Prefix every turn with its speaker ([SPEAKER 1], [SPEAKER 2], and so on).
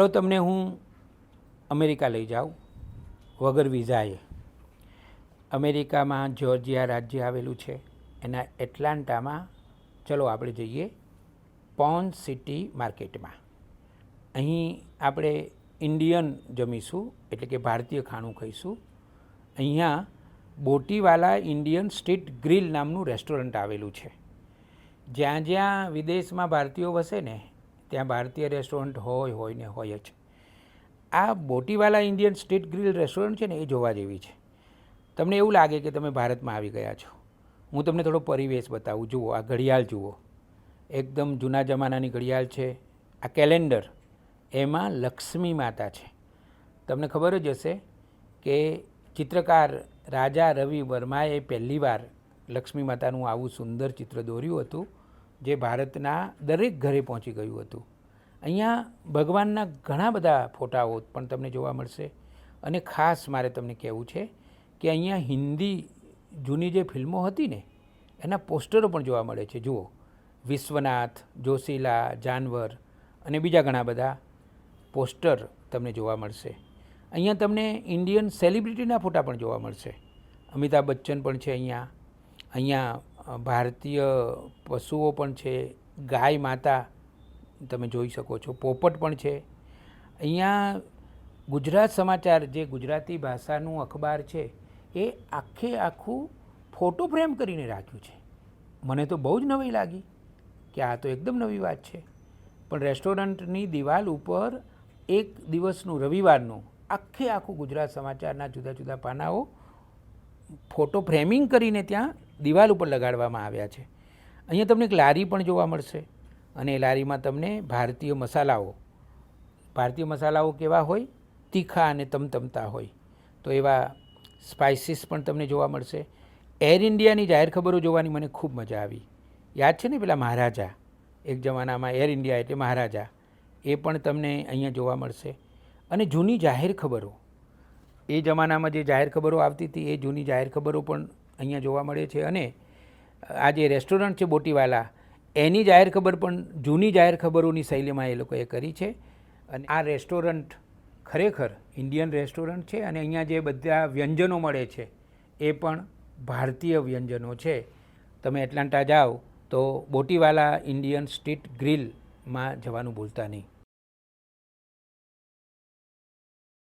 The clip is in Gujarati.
[SPEAKER 1] તો તમને હું અમેરિકા લઈ જાઉં વગર વિઝાએ. અમેરિકામાં જ્યોર્જિયા રાજ્ય આવેલું છે. એના એટલાન્ટામાં ચલો આપણે જઈએ પોન્સ સિટી માર્કેટમાં. અહીં આપણે ઇન્ડિયન જમીશું, એટલે કે ભારતીય ખાણું ખાઈશું. અહીંયા બોટીવાલા ઇન્ડિયન સ્ટ્રીટ ગ્રીલ નામનું રેસ્ટોરન્ટ આવેલું છે. જ્યાં જ્યાં વિદેશમાં ભારતીયો વસે ને ત્યાં ભારતીય રેસ્ટોરન્ટ હોય ને હોય જ. આ બોટીવાલા ઇન્ડિયન સ્ટ્રીટ ગ્રીલ રેસ્ટોરન્ટ છે ને એ જોવા જેવી છે. તમને એવું લાગે કે તમે ભારતમાં આવી ગયા છો. હું તમને થોડો પરિવેશ બતાવું. જુઓ, આ ઘડિયાળ જુઓ, એકદમ જૂના જમાનાની ઘડિયાળ છે. આ કેલેન્ડર, એમાં લક્ષ્મી માતા છે. તમને ખબર જ હશે કે ચિત્રકાર રાજા રવિ વર્માએ પહેલીવાર લક્ષ્મી માતાનું આવું સુંદર ચિત્ર દોર્યું હતું, જે ભારતના દરેક ઘરે પહોંચી ગયું હતું. અહીંયા ભગવાનના ઘણા બધા ફોટાઓ પણ તમને જોવા મળશે. અને ખાસ મારે તમને કહેવું છે કે અહીંયા હિન્દી જૂની જે ફિલ્મો હતી ને એના પોસ્ટરો પણ જોવા મળે છે. જુઓ, વિશ્વનાથ, જોશીલા, જાનવર અને બીજા ઘણા બધા પોસ્ટર તમને જોવા મળશે. અહીંયા તમને ઇન્ડિયન સેલિબ્રિટીના ફોટા પણ જોવા મળશે. અમિતાભ બચ્ચન પણ છે અહીંયા. અહીંયા ભારતીય પશુઓ પણ છે. ગાય માતા તમે જોઈ શકો છો. પોપટ પણ છે. અહીંયા ગુજરાત સમાચાર, જે ગુજરાતી ભાષાનું અખબાર છે, એ આખે આખું ફોટો ફ્રેમ કરીને રાખ્યું છે. મને તો બહુ જ નવી લાગી કે આ તો એકદમ નવી વાત છે. પણ રેસ્ટોરન્ટની દિવાલ ઉપર એક દિવસનું રવિવારનું આખે આખું ગુજરાત સમાચારના જુદા જુદા પાનાઓ ફોટો ફ્રેમિંગ કરીને ત્યાં દિવાલ ઉપર લગાડવામાં આવ્યા છે. અહીંયા તમને એક લારી પણ જોવા મળશે. અને એ લારીમાં તમને ભારતીય મસાલાઓ કેવા હોય? તીખા અને તમતમતા હોય. તો એવા સ્પાઇસીસ પણ તમને જોવા મળશે. એર ઇન્ડિયાની જાહેર ખબરો જોવાની મને ખૂબ મજા આવી. યાદ છે ને પેલા મહારાજા, એક જમાનામાં એર ઇન્ડિયા એટલે મહારાજા, એ પણ તમને અહીંયા જોવા મળશે. અને જૂની જાહેર ખબરો, એ જમાનામાં જે જાહેર ખબરો આવતી હતી એ જૂની જાહેર ખબરો પણ અહીંયા જોવા મળે છે. અને આ જે રેસ્ટોરન્ટ છે બોટીવાલા, એની જાહેર ખબર પણ જૂની જાહેર ખબરોની શૈલીમાં એ લોકોએ કરી છે. અને આ રેસ્ટોરન્ટ ખરેખર ઇન્ડિયન રેસ્ટોરન્ટ છે. અને અહીંયા જે બધા વ્યંજનો મળે છે એ પણ ભારતીય વ્યંજનો છે. તમે એટલાન્ટા જાઓ તો બોટીવાલા ઇન્ડિયન સ્ટ્રીટ ગ્રીલમાં જવાનું ભૂલતા નહીં.